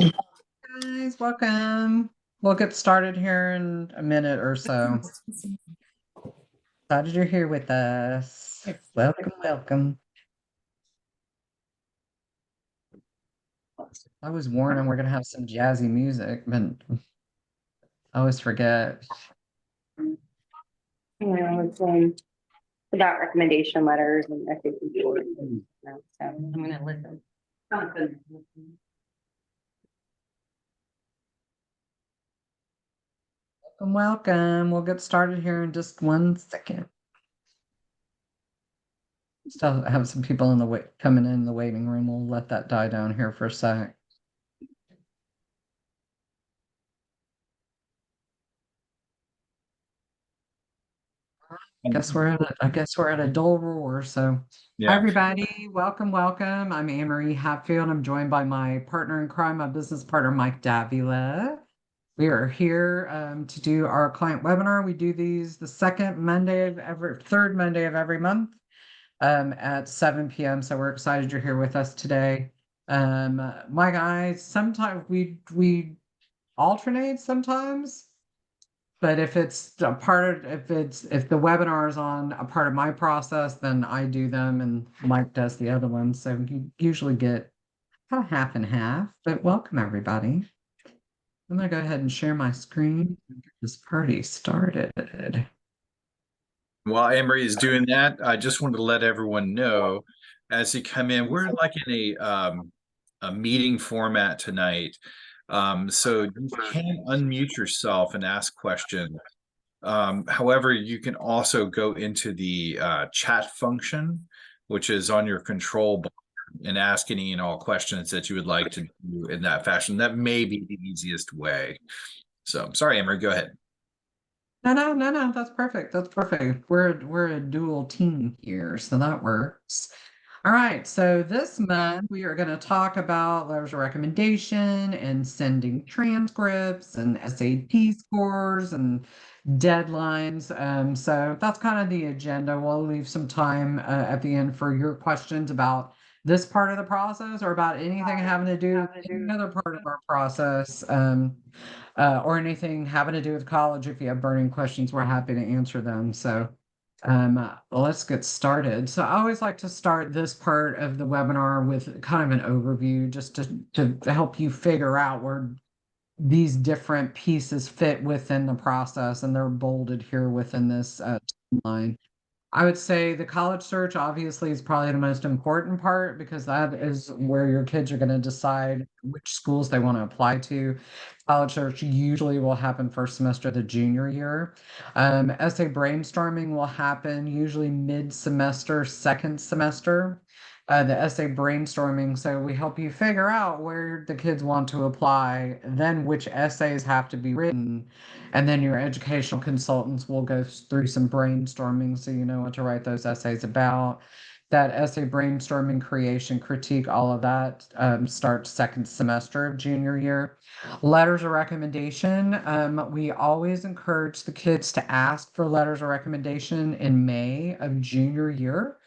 Guys, welcome. We'll get started here in a minute or so. Glad you're here with us. Welcome, welcome. I was warning we're gonna have some jazzy music, but I always forget. It's about recommendation letters and FAQ boards. So I'm going to listen. Welcome, welcome. We'll get started here in just 1 second. Still have some people in the coming in the waiting room. We'll let that die down here for a sec. I guess we're at a dull roar. So Hi, everybody. Welcome, welcome. I'm Anne-Marie Hatfield. I'm joined by my partner in crime, my business partner, Mike Davila. We are here to do our client webinar. We do these the third Monday of every month at 7 p.m. So we're excited you're here with us today. My guys, sometimes we alternate sometimes. But if it's a part of, if the webinar is on a part of my process, then I do them and Mike does the other ones. So you usually get about half and half, but welcome everybody. I'm gonna go ahead and share my screen and get this party started. While Anne-Marie is doing that, I just wanted to let everyone know as you come in, we're like in a meeting format tonight. So you can unmute yourself and ask questions. However, you can also go into the chat function, which is on your control bar, and ask any and all questions that you would like to do in that fashion. That may be the easiest way. So sorry, Anne-Marie, go ahead. No, that's perfect. That's perfect. We're a dual team here, so that works. All right, so this month we are going to talk about letters of recommendation and sending transcripts and SAT scores and deadlines. So that's kind of the agenda. We'll leave some time at the end for your questions about this part of the process or about anything having to do with any other part of our process. Or anything having to do with college. If you have burning questions, we're happy to answer them. So let's get started. So I always like to start this part of the webinar with kind of an overview just to help you figure out where these different pieces fit within the process, and they're bolded here within this timeline. I would say the college search obviously is probably the most important part because that is where your kids are going to decide which schools they want to apply to. College search usually will happen first semester of the junior year. Essay brainstorming will happen usually mid-semester, second semester. The essay brainstorming, so we help you figure out where the kids want to apply, then which essays have to be written, and then your educational consultants will go through some brainstorming so you know what to write those essays about. That essay brainstorming, creation, critique, all of that starts second semester of junior year. Letters of recommendation. We always encourage the kids to ask for letters of recommendation in May of junior year,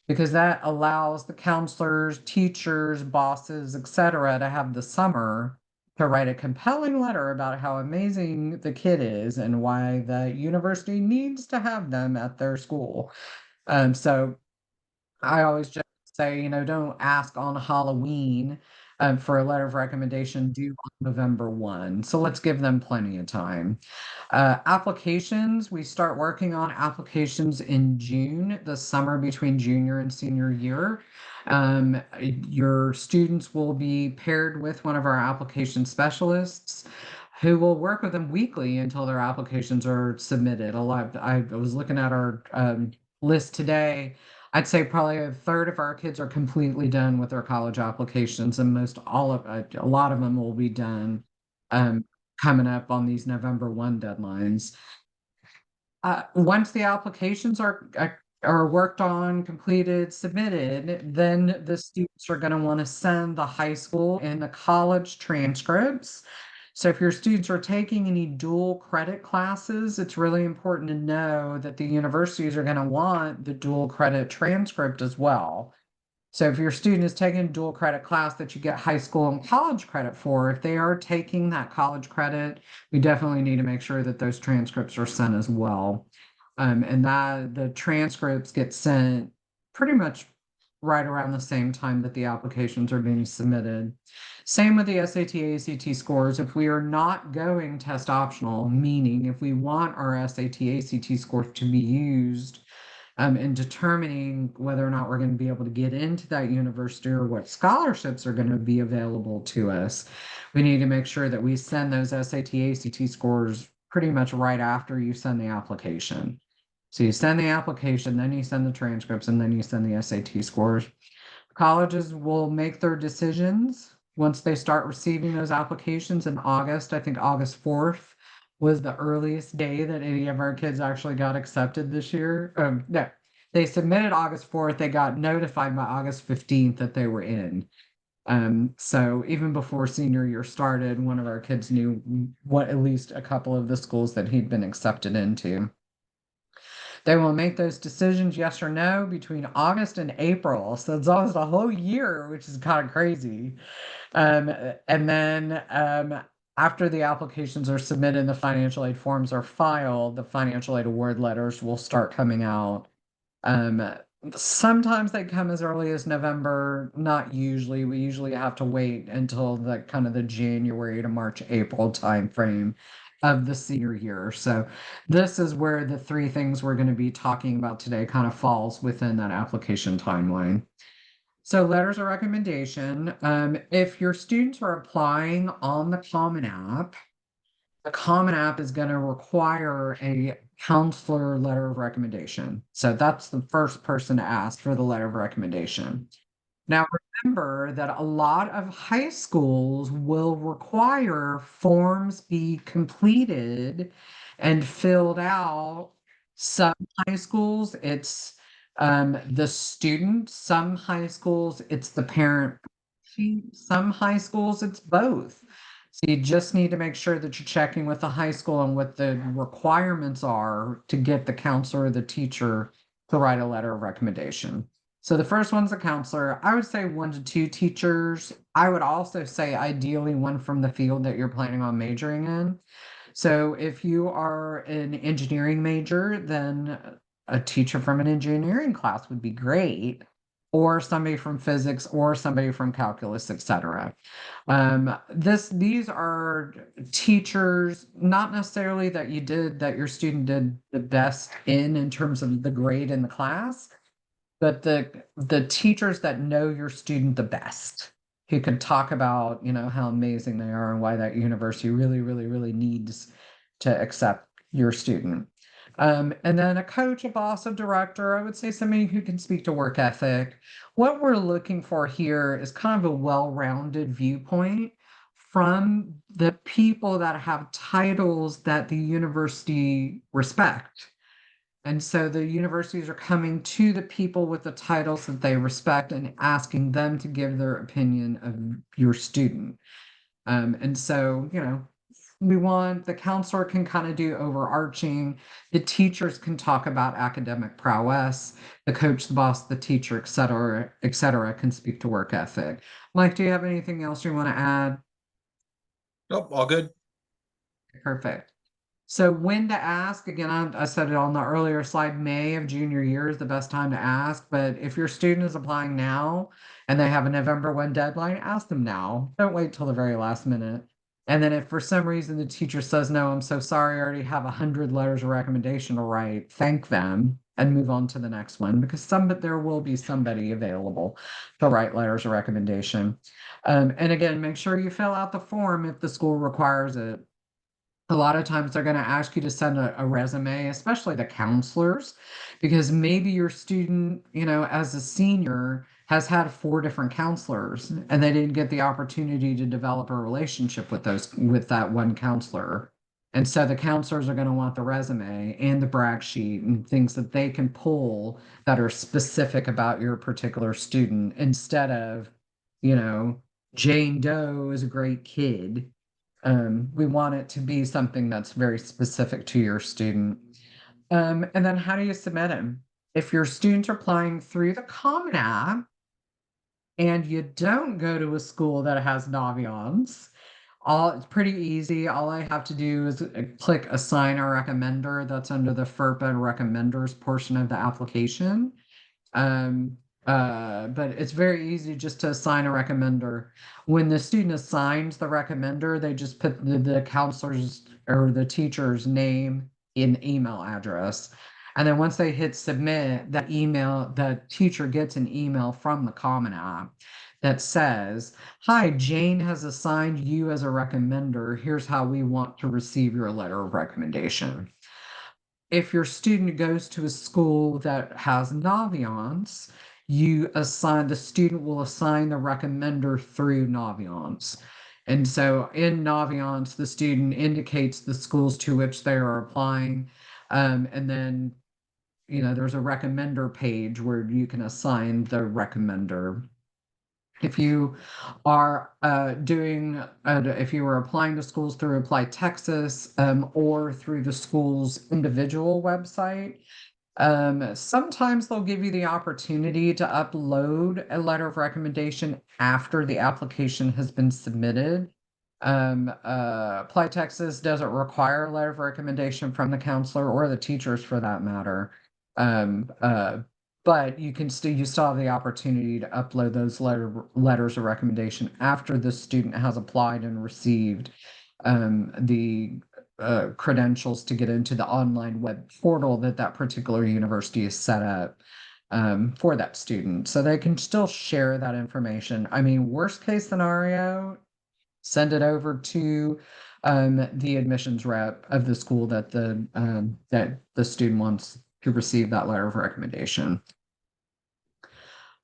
because that allows the counselors, teachers, bosses, etc., to have the summer to write a compelling letter about how amazing the kid is and why the university needs to have them at their school. So I always just say, don't ask on Halloween for a letter of recommendation due on November 1. So let's give them plenty of time. Applications, we start working on applications in June, the summer between junior and senior year. Your students will be paired with one of our application specialists who will work with them weekly until their applications are submitted. I was looking at our list today. I'd say probably a third of our kids are completely done with their college applications, and a lot of them will be done coming up on these November 1 deadlines. Once the applications are worked on, completed, submitted, then the students are going to want to send the high school and the college transcripts. So if your students are taking any dual credit classes, it's really important to know that the universities are going to want the dual credit transcript as well. So if your student is taking a dual credit class that you get high school and college credit for, if they are taking that college credit, we definitely need to make sure that those transcripts are sent as well. And that the transcripts get sent pretty much right around the same time that the applications are being submitted. Same with the SAT, ACT scores. If we are not going test optional, meaning if we want our SAT, ACT scores to be used in determining whether or not we're going to be able to get into that university or what scholarships are going to be available to us, we need to make sure that we send those SAT, ACT scores pretty much right after you send the application. So you send the application, then you send the transcripts, and then you send the SAT scores. Colleges will make their decisions once they start receiving those applications in August. I think August 4th was the earliest day that any of our kids actually got accepted this year. No, they submitted August 4th. They got notified by August 15th that they were in. So even before senior year started, one of our kids knew what at least a couple of the schools that he'd been accepted into. They will make those decisions, yes or no, between August and April. So it's almost a whole year, which is kind of crazy. And then after the applications are submitted and the financial aid forms are filed, the financial aid award letters will start coming out. Sometimes they come as early as November, not usually. We usually have to wait until the kind of the January to March, April timeframe of the senior year. So this is where the three things we're going to be talking about today kind of falls within that application timeline. So letters of recommendation. If your students are applying on the Common App, the Common App is going to require a counselor letter of recommendation. So that's the first person to ask for the letter of recommendation. Now, remember that a lot of high schools will require forms be completed and filled out. Some high schools, it's the student. Some high schools, it's the parent. Some high schools, it's both. So you just need to make sure that you're checking with the high school and what the requirements are to get the counselor or the teacher to write a letter of recommendation. So the first one's a counselor. I would say 1 to 2 teachers. I would also say ideally one from the field that you're planning on majoring in. So if you are an engineering major, then a teacher from an engineering class would be great, or somebody from physics or somebody from calculus, etc. These are teachers, not necessarily that your student did the best in terms of the grade in the class, but the teachers that know your student the best, who can talk about, how amazing they are and why that university really, really, really needs to accept your student. And then a coach, a boss, a director, I would say somebody who can speak to work ethic. What we're looking for here is kind of a well-rounded viewpoint from the people that have titles that the university respect. And so the universities are coming to the people with the titles that they respect and asking them to give their opinion of your student. And so, we want the counselor can kind of do overarching, the teachers can talk about academic prowess, the coach, the boss, the teacher, et cetera, can speak to work ethic. Mike, do you have anything else you want to add? Nope, all good. Perfect. So when to ask, again, I said it on the earlier slide, May of junior year is the best time to ask. But if your student is applying now and they have a November 1 deadline, ask them now. Don't wait till the very last minute. And then if for some reason the teacher says, no, I'm so sorry, I already have 100 letters of recommendation to write, thank them and move on to the next one, because there will be somebody available to write letters of recommendation. And again, make sure you fill out the form if the school requires it. A lot of times they're going to ask you to send a resume, especially the counselors, because maybe your student, as a senior, has had 4 different counselors and they didn't get the opportunity to develop a relationship with that one counselor. And so the counselors are going to want the resume and the brag sheet and things that they can pull that are specific about your particular student, instead of, Jane Doe is a great kid. We want it to be something that's very specific to your student. And then how do you submit them? If your students are applying through the Common App, and you don't go to a school that has Naviance, it's pretty easy. All I have to do is click assign a recommender. That's under the FERPA recommenders portion of the application. Um, but it's very easy just to assign a recommender. When the student assigns the recommender, they just put the counselor's or the teacher's name and email address. And then once they hit submit, that teacher gets an email from the Common App that says, "Hi, Jane has assigned you as a recommender. Here's how we want to receive your letter of recommendation." If your student goes to a school that has Naviance, the student will assign the recommender through Naviance. And so in Naviance, the student indicates the schools to which they are applying. And then, there's a recommender page where you can assign the recommender. If you are if you are applying to schools through Apply Texas or through the school's individual website, sometimes they'll give you the opportunity to upload a letter of recommendation after the application has been submitted. Apply Texas doesn't require a letter of recommendation from the counselor or the teachers for that matter. Um, uh, but you still have the opportunity to upload those letters of recommendation after the student has applied and received the credentials to get into the online web portal that particular university is set up for that student. So they can still share that information. I mean, worst case scenario, send it over to the admissions rep of the school that the student wants to receive that letter of recommendation.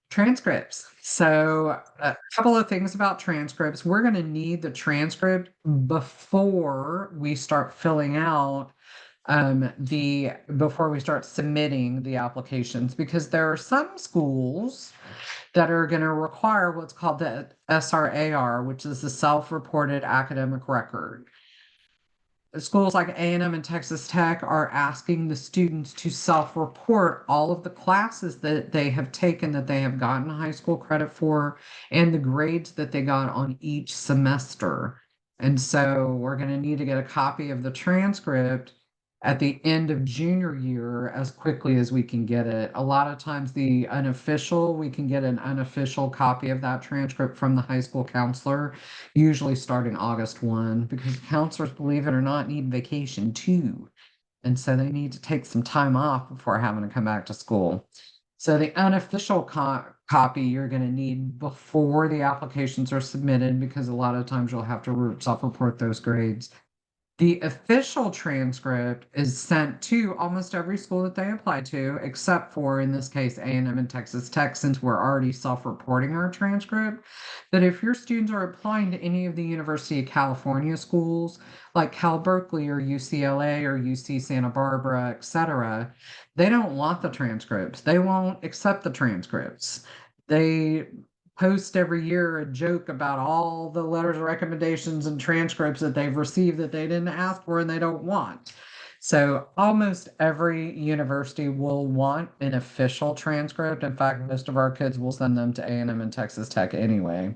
Transcripts. So a couple of things about transcripts. We're going to need the transcript before we start filling out before we start submitting the applications, because there are some schools that are going to require what's called the SRAR, which is the self-reported academic record. Schools like A&M and Texas Tech are asking the students to self-report all of the classes that they have taken that they have gotten high school credit for and the grades that they got on each semester. And so we're going to need to get a copy of the transcript at the end of junior year as quickly as we can get it. A lot of times we can get an unofficial copy of that transcript from the high school counselor, usually starting August 1, because counselors, believe it or not, need vacation too. And so they need to take some time off before having to come back to school. So the unofficial copy you're going to need before the applications are submitted, because a lot of times you'll have to self-report those grades. The official transcript is sent to almost every school that they apply to, except for, in this case, A&M and Texas Tech, since we're already self-reporting our transcript. That if your students are applying to any of the University of California schools, like Cal Berkeley or UCLA or UC Santa Barbara, etc., they don't want the transcripts. They won't accept the transcripts. They post every year a joke about all the letters of recommendations and transcripts that they've received that they didn't ask for and they don't want. So almost every university will want an official transcript. In fact, most of our kids will send them to A&M and Texas Tech anyway.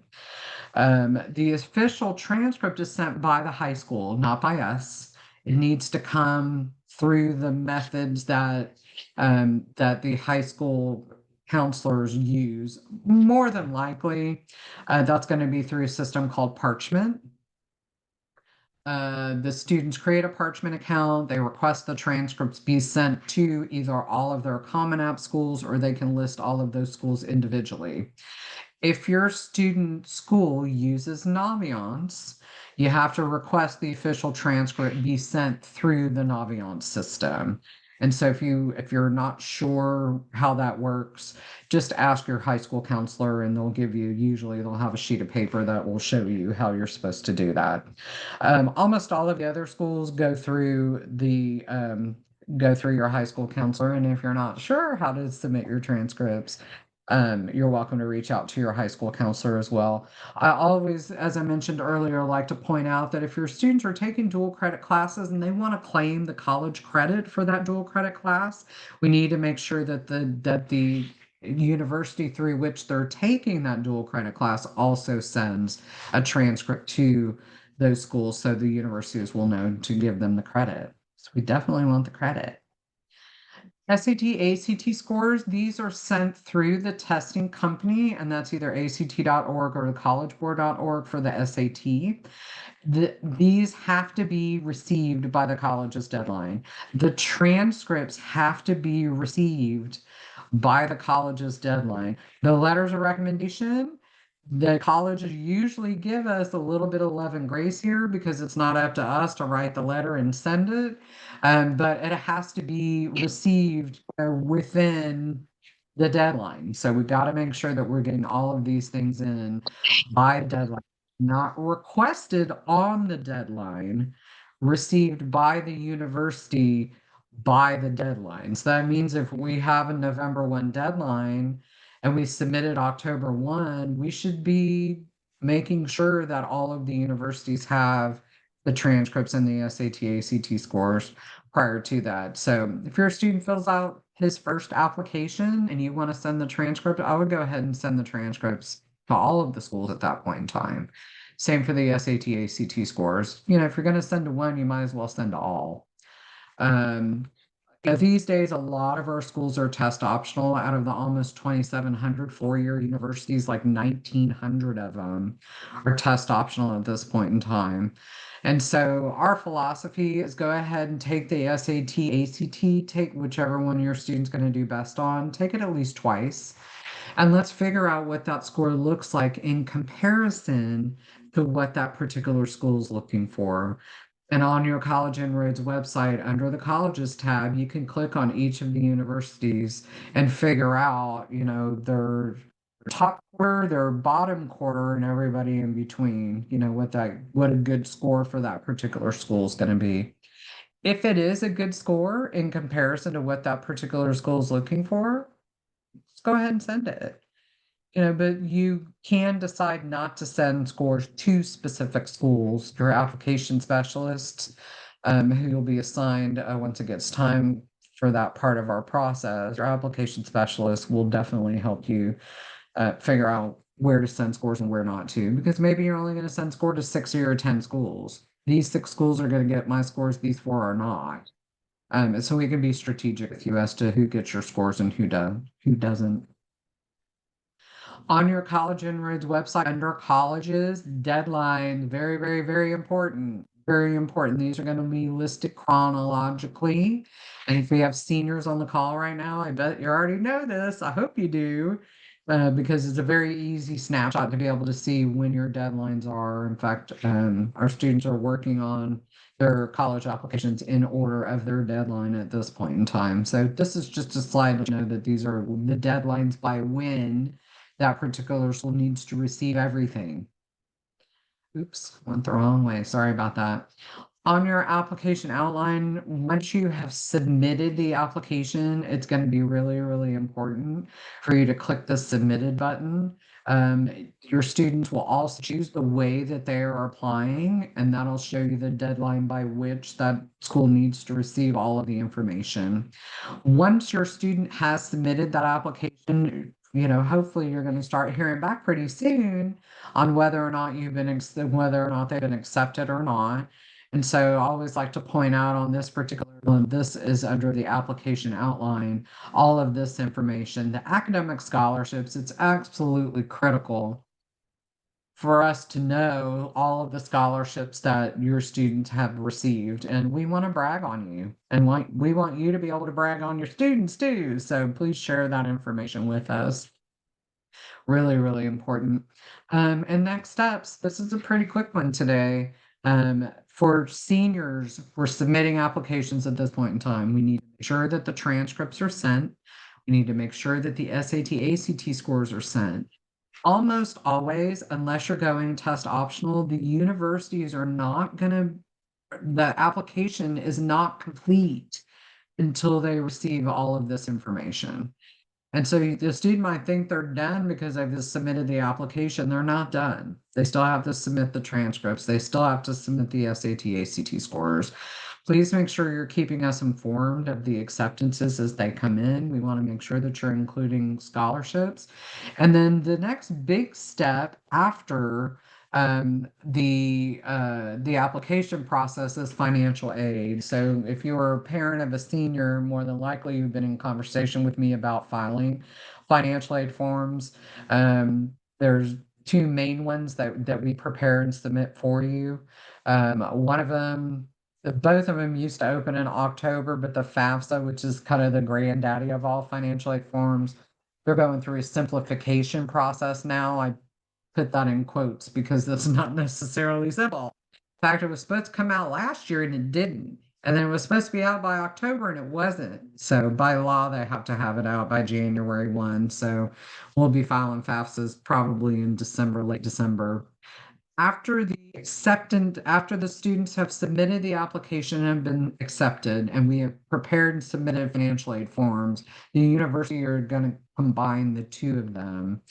The official transcript is sent by the high school, not by us. It needs to come through the methods that the high school counselors use. More than likely, that's going to be through a system called Parchment. The students create a Parchment account. They request the transcripts be sent to either all of their Common App schools, or they can list all of those schools individually. If your student school uses Naviance, you have to request the official transcript be sent through the Naviance system. And so if you're not sure how that works, just ask your high school counselor and usually they'll have a sheet of paper that will show you how you're supposed to do that. Almost all of the other schools go through your high school counselor. And if you're not sure how to submit your transcripts, you're welcome to reach out to your high school counselor as well. I always, as I mentioned earlier, like to point out that if your students are taking dual credit classes and they want to claim the college credit for that dual credit class, we need to make sure that the university through which they're taking that dual credit class also sends a transcript to those schools so the universities will know to give them the credit. So we definitely want the credit. SAT, ACT scores, these are sent through the testing company, and that's either act.org or collegeboard.org for the SAT. These have to be received by the college's deadline. The transcripts have to be received by the college's deadline. The letters of recommendation, the colleges usually give us a little bit of love and grace here because it's not up to us to write the letter and send it. But it has to be received within the deadline. So we've got to make sure that we're getting all of these things in by the deadline, not requested on the deadline, received by the university by the deadline. So that means if we have a November 1 deadline and we submitted October 1, we should be making sure that all of the universities have the transcripts and the SAT, ACT scores prior to that. So if your student fills out his first application and you want to send the transcript, I would go ahead and send the transcripts to all of the schools at that point in time. Same for the SAT, ACT scores. You know, if you're going to send to one, you might as well send to all. These days, a lot of our schools are test optional. Out of the almost 2,700 four-year universities, like 1,900 of them are test optional at this point in time. And so our philosophy is go ahead and take the SAT, ACT, take whichever one your student's going to do best on, take it at least twice. And let's figure out what that score looks like in comparison to what that particular school is looking for. And on your College Inroads website, under the colleges tab, you can click on each of the universities and figure out, you know, their top quarter, their bottom quarter, and everybody in between, you know, what a good score for that particular school is going to be. If it is a good score in comparison to what that particular school is looking for, just go ahead and send it. You know, but you can decide not to send scores to specific schools. Your application specialists, who will be assigned once it gets time for that part of our process, your application specialist will definitely help you figure out where to send scores and where not to, because maybe you're only going to send score to 6 or 10 schools. These 6 schools are going to get my scores, these 4 are not. So we can be strategic with you as to who gets your scores and who doesn't. On your College Inroads website, under colleges, deadline, very, very, very important. Very important. These are going to be listed chronologically. And if we have seniors on the call right now, I bet you already know this. I hope you do, because it's a very easy snapshot to be able to see when your deadlines are. In fact, our students are working on their college applications in order of their deadline at this point in time. So this is just a slide to know that these are the deadlines by when that particular school needs to receive everything. Oops, went the wrong way. Sorry about that. On your application outline, once you have submitted the application, it's going to be really, really important for you to click the submitted button. Your students will also choose the way that they are applying, and that'll show you the deadline by which that school needs to receive all of the information. Once your student has submitted that application, you know, hopefully you're going to start hearing back pretty soon on whether or not whether or not they've been accepted or not. And so I always like to point out on this particular one, this is under the application outline, all of this information, the academic scholarships, it's absolutely critical for us to know all of the scholarships that your students have received. And we want to brag on you, and we want you to be able to brag on your students too. So please share that information with us. Really, really important. And next steps, this is a pretty quick one today. For seniors, we're submitting applications at this point in time. We need to make sure that the transcripts are sent. We need to make sure that the SAT, ACT scores are sent. Almost always, unless you're going test optional, the universities are not going to, the application is not complete until they receive all of this information. And so the student might think they're done because they've just submitted the application. They're not done. They still have to submit the transcripts. They still have to submit the SAT, ACT scores. Please make sure you're keeping us informed of the acceptances as they come in. We want to make sure that you're including scholarships. And then the next big step after the application process is financial aid. So if you're a parent of a senior, more than likely you've been in conversation with me about filing financial aid forms. There's two main ones that we prepare and submit for you. One of them, both of them used to open in October, but the FAFSA, which is kind of the granddaddy of all financial aid forms, they're going through a simplification process now. I put that in quotes because that's not necessarily simple. In fact, it was supposed to come out last year and it didn't. And then it was supposed to be out by October and it wasn't. So by law, they have to have it out by January 1. So we'll be filing FAFSAs probably in December, late December. After the students have submitted the application and have been accepted, and we have prepared and submitted financial aid forms, the university are going to combine the two of them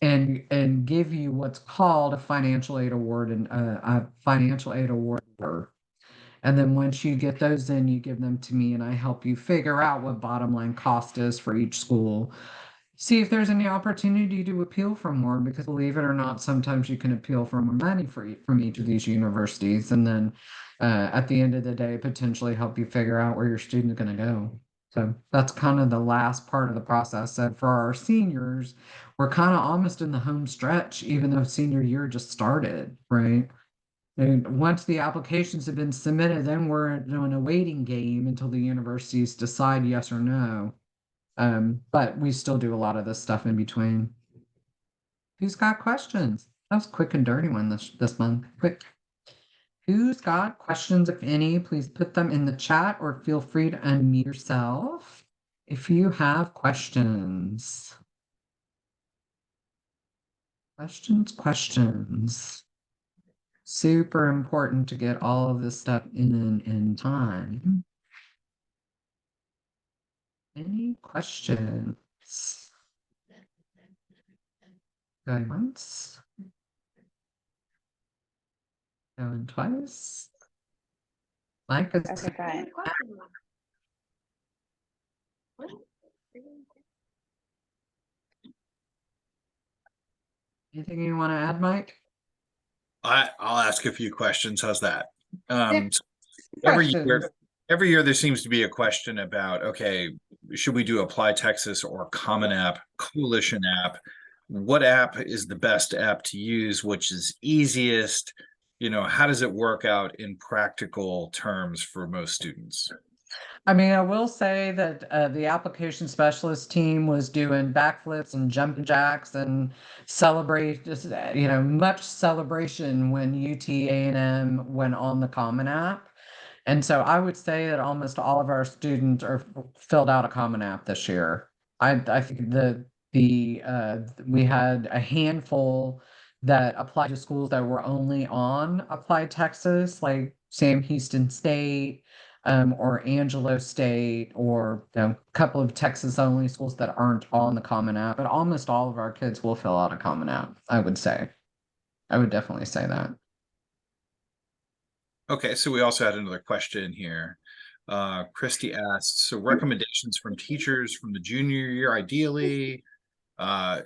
and give you what's called a financial aid award and a financial aid award. And then once you get those in, you give them to me and I help you figure out what bottom line cost is for each school. See if there's any opportunity to appeal for more, because believe it or not, sometimes you can appeal for more money from each of these universities. And then at the end of the day, potentially help you figure out where your student's going to go. So that's kind of the last part of the process. So for our seniors, we're kind of almost in the home stretch, even though senior year just started, right? And once the applications have been submitted, then we're in a waiting game until the universities decide yes or no. But we still do a lot of this stuff in between. Who's got questions? That was a quick and dirty one this month. Quick. Who's got questions, if any? Please put them in the chat or feel free to unmute yourself if you have questions. Questions. Super important to get all of this stuff in time. Any questions? Going once. Going twice. Like a Okay, anything you want to add, Mike? I'll ask a few questions. How's that? Yeah. So every Questions. year there seems to be a question about, okay, should we do Apply Texas or Common App, Coalition app? What app is the best app to use? Which is easiest? How does it work out in practical terms for most students? I mean, I will say that the application specialist team was doing backflips and jumping jacks and much celebration when UT-A&M went on the Common App. And so I would say that almost all of our students are filled out a Common App this year. I think we had a handful that applied to schools that were only on Applied Texas, like Sam Houston State, or Angelo State, or a couple of Texas only schools that aren't on the Common App. But almost all of our kids will fill out a Common App, I would say. I would definitely say that. Okay, so we also had another question here. Christy asked, so recommendations from teachers from the junior year, ideally,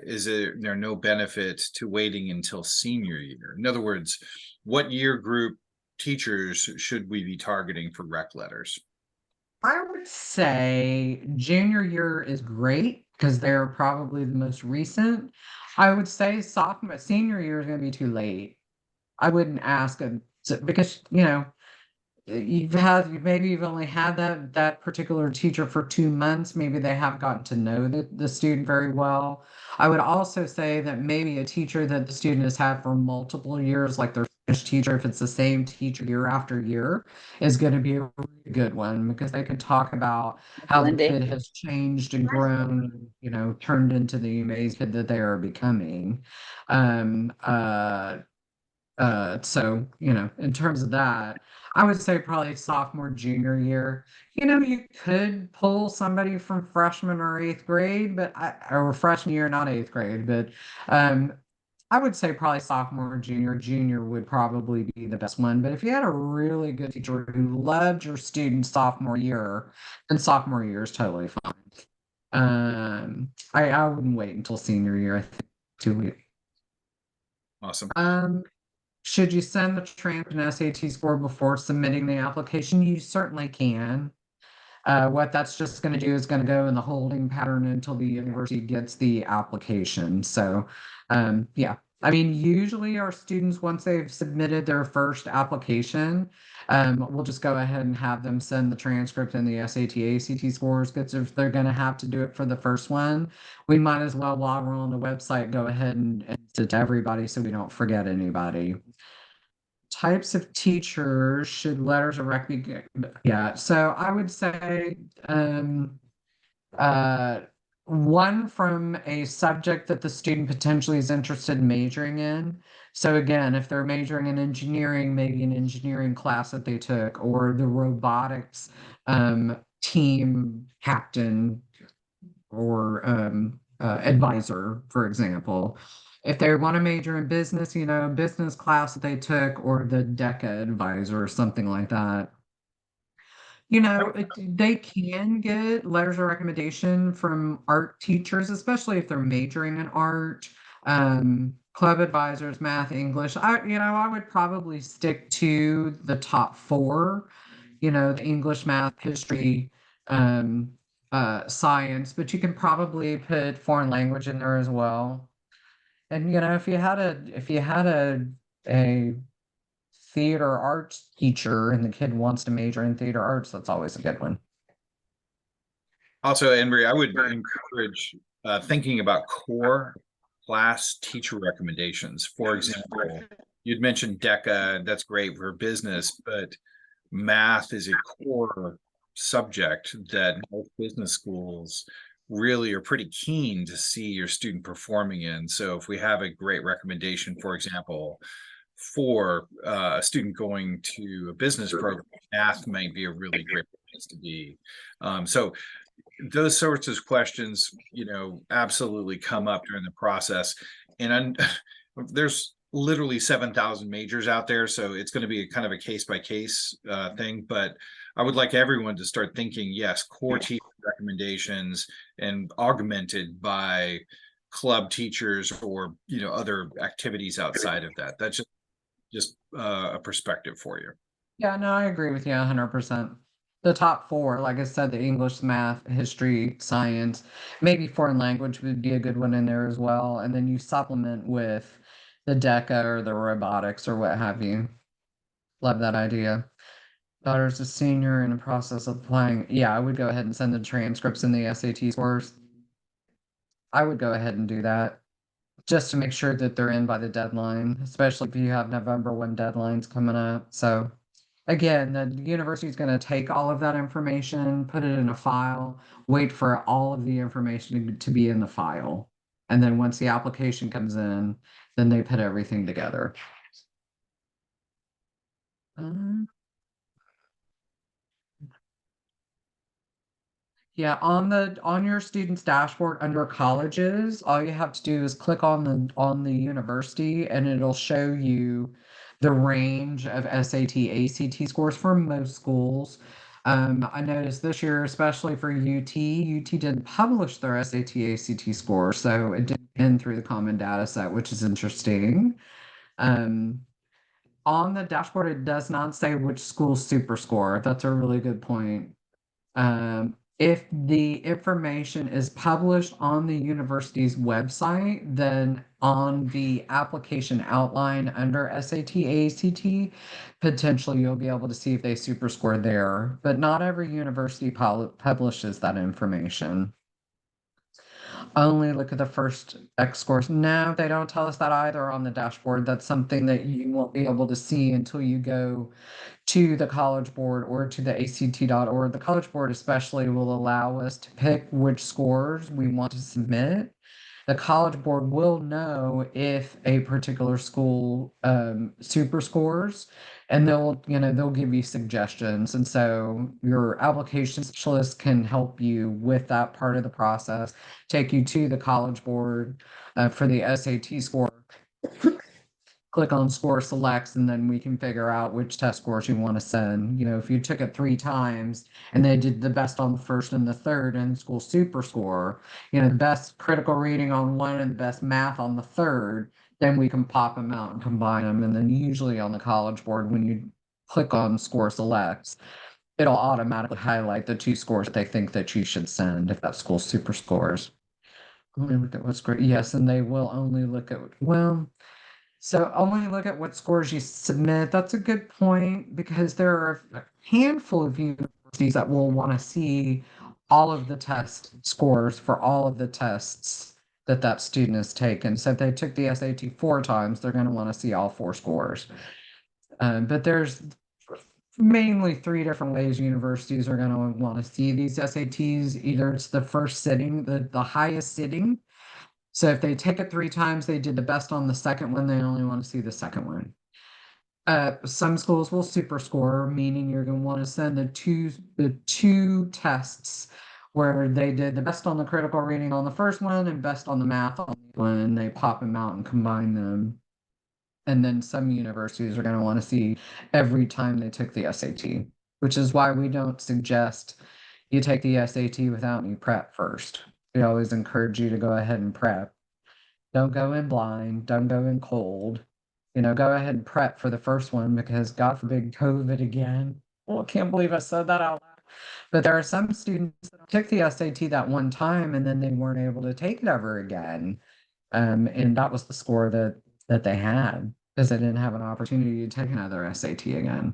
is there no benefit to waiting until senior year? In other words, what year group teachers should we be targeting for rec letters? I would say junior year is great because they're probably the most recent. I would say senior year is going to be too late. I wouldn't ask them because you've only had that particular teacher for 2 months. Maybe they have gotten to know the student very well. I would also say that maybe a teacher that the student has had for multiple years, like their Spanish teacher, if it's the same teacher year after year, is going to be a really good one because they can talk about how the kid has changed and grown, turned into the amazing kid that they are becoming. So, in terms of that, I would say probably sophomore, junior year. You could pull somebody from freshman or eighth grade, or freshman year, not eighth grade, but I would say probably sophomore or junior. Junior would probably be the best one. But if you had a really good teacher who loved your student sophomore year, then sophomore year is totally fine. I wouldn't wait until senior year. I think 2 weeks. Awesome. Should you send the transcript and SAT score before submitting the application? You certainly can. What that's just going to do is going to go in the holding pattern until the university gets the application. So, yeah, I mean, usually our students, once they've submitted their first application, we'll just go ahead and have them send the transcript and the SAT, ACT scores, because if they're going to have to do it for the first one, we might as well, while we're on the website, go ahead and send it to everybody so we don't forget anybody. Types of teachers should letters of recommendation. Yeah, so I would say uh, one from a subject that the student potentially is interested in majoring in. So again, if they're majoring in engineering, maybe an engineering class that they took, or the robotics team captain or advisor, for example. If they want to major in business, business class that they took, or the DECA advisor or something like that. They can get letters of recommendation from art teachers, especially if they're majoring in art, club advisors, math, English. I would probably stick to the top four, the English, math, history, um, science, but you can probably put foreign language in there as well. And if you had a theater arts teacher and the kid wants to major in theater arts, that's always a good one. Also, Embry, I would encourage thinking about core class teacher recommendations. For example, you'd mentioned DECA, that's great for business, but math is a core subject that most business schools really are pretty keen to see your student performing in. So if we have a great recommendation, for example, for a student going to a business program, math might be a really great place to be. So those sorts of questions, absolutely come up during the process. And there's literally 7,000 majors out there, so it's going to be kind of a case by case thing. But I would like everyone to start thinking, yes, core teacher recommendations and augmented by club teachers or other activities outside of that. That's just a perspective for you. Yeah, no, I agree with you 100%. The top four, like I said, the English, math, history, science, maybe foreign language would be a good one in there as well. And then you supplement with the DECA or the robotics or what have you. Love that idea. Daughter's a senior in the process of applying. Yeah, I would go ahead and send the transcripts and the SAT scores. I would go ahead and do that just to make sure that they're in by the deadline, especially if you have November 1 deadlines coming up. So again, the university is going to take all of that information, put it in a file, wait for all of the information to be in the file. And then once the application comes in, then they put everything together. Yeah, on your student's dashboard under colleges, all you have to do is click on the university and it'll show you the range of SAT, ACT scores for most schools. I noticed this year, especially for UT didn't publish their SAT, ACT score, so it didn't in through the common data set, which is interesting. On the dashboard, it does not say which school super score. That's a really good point. If the information is published on the university's website, then on the application outline under SAT, ACT, potentially you'll be able to see if they super score there, but not every university publishes that information. Only look at the first X scores. No, they don't tell us that either on the dashboard. That's something that you won't be able to see until you go to the College Board or to the ACT.org. The College Board especially will allow us to pick which scores we want to submit. The College Board will know if a particular school super scores, and they'll give you suggestions. And so your application specialist can help you with that part of the process, take you to the College Board for the SAT score. click on score selects, and then we can figure out which test scores you want to send. You know, if you took it 3 times and they did the best on the first and the third in school super score, you know, the best critical reading on one and the best math on the third, then we can pop them out and combine them. And then usually on the College Board, when you click on score selects, it'll automatically highlight the 2 scores they think that you should send if that school super scores. Let me look at what's great. Yes, and they will only look at, well, so only look at what scores you submit. That's a good point because there are a handful of universities that will want to see all of the test scores for all of the tests that that student has taken. So if they took the SAT 4 times, they're going to want to see all 4 scores. But there's mainly 3 different ways universities are going to want to see these SATs. Either it's the first sitting, the highest sitting. So if they take it 3 times, they did the best on the second one, they only want to see the second one. Some schools will super score, meaning you're going to want to send the two tests where they did the best on the critical reading on the first one and best on the math on the one, and they pop them out and combine them. And then some universities are going to want to see every time they took the SAT, which is why we don't suggest you take the SAT without any prep first. We always encourage you to go ahead and prep. Don't go in blind, don't go in cold. You know, go ahead and prep for the first one because God forbid COVID again. Well, I can't believe I said that out loud. But there are some students that took the SAT that one time and then they weren't able to take it ever again. And that was the score that they had because they didn't have an opportunity to take another SAT again.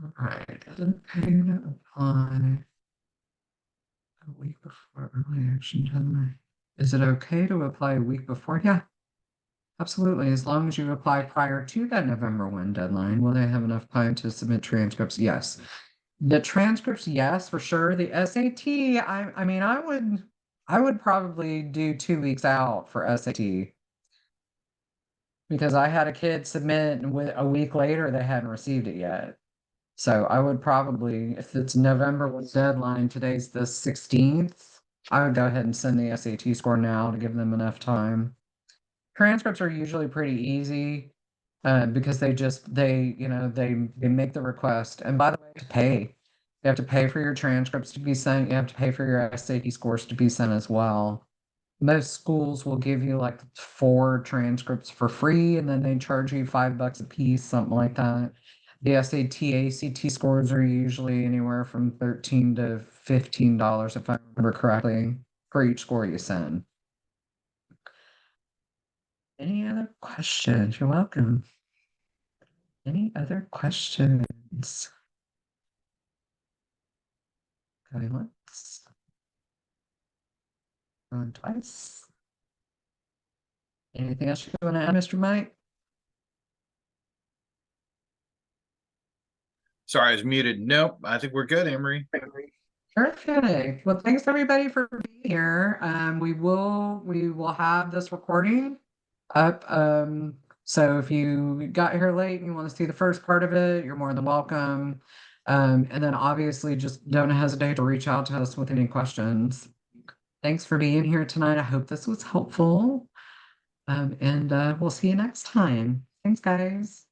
All right, pay to apply a week before early action deadline. Is it okay to apply a week before? Yeah, absolutely. As long as you apply prior to that November 1 deadline, will they have enough time to submit transcripts? Yes. The transcripts, yes, for sure. The SAT, I mean, I would probably do 2 weeks out for SAT because I had a kid submit and a week later they hadn't received it yet. So I would probably, if it's November 1 deadline, today's the 16th, I would go ahead and send the SAT score now to give them enough time. Transcripts are usually pretty easy because they make the request. And by the way, to pay. You have to pay for your transcripts to be sent. You have to pay for your SAT scores to be sent as well. Most schools will give you like 4 transcripts for free, and then they charge you $5 a piece, something like that. The SAT, ACT scores are usually anywhere from $13 to $15, if I remember correctly, for each score you send. Any other questions? You're welcome. Any other questions? Going once. Going twice. Anything else you want to add, Mr. Mike? Sorry, I was muted. Nope, I think we're good, Emery. Perfect. Well, thanks everybody for being here. We will have this recording up. So if you got here late and you want to see the first part of it, you're more than welcome. And then obviously just don't hesitate to reach out to us with any questions. Thanks for being here tonight. I hope this was helpful. And we'll see you next time. Thanks, guys.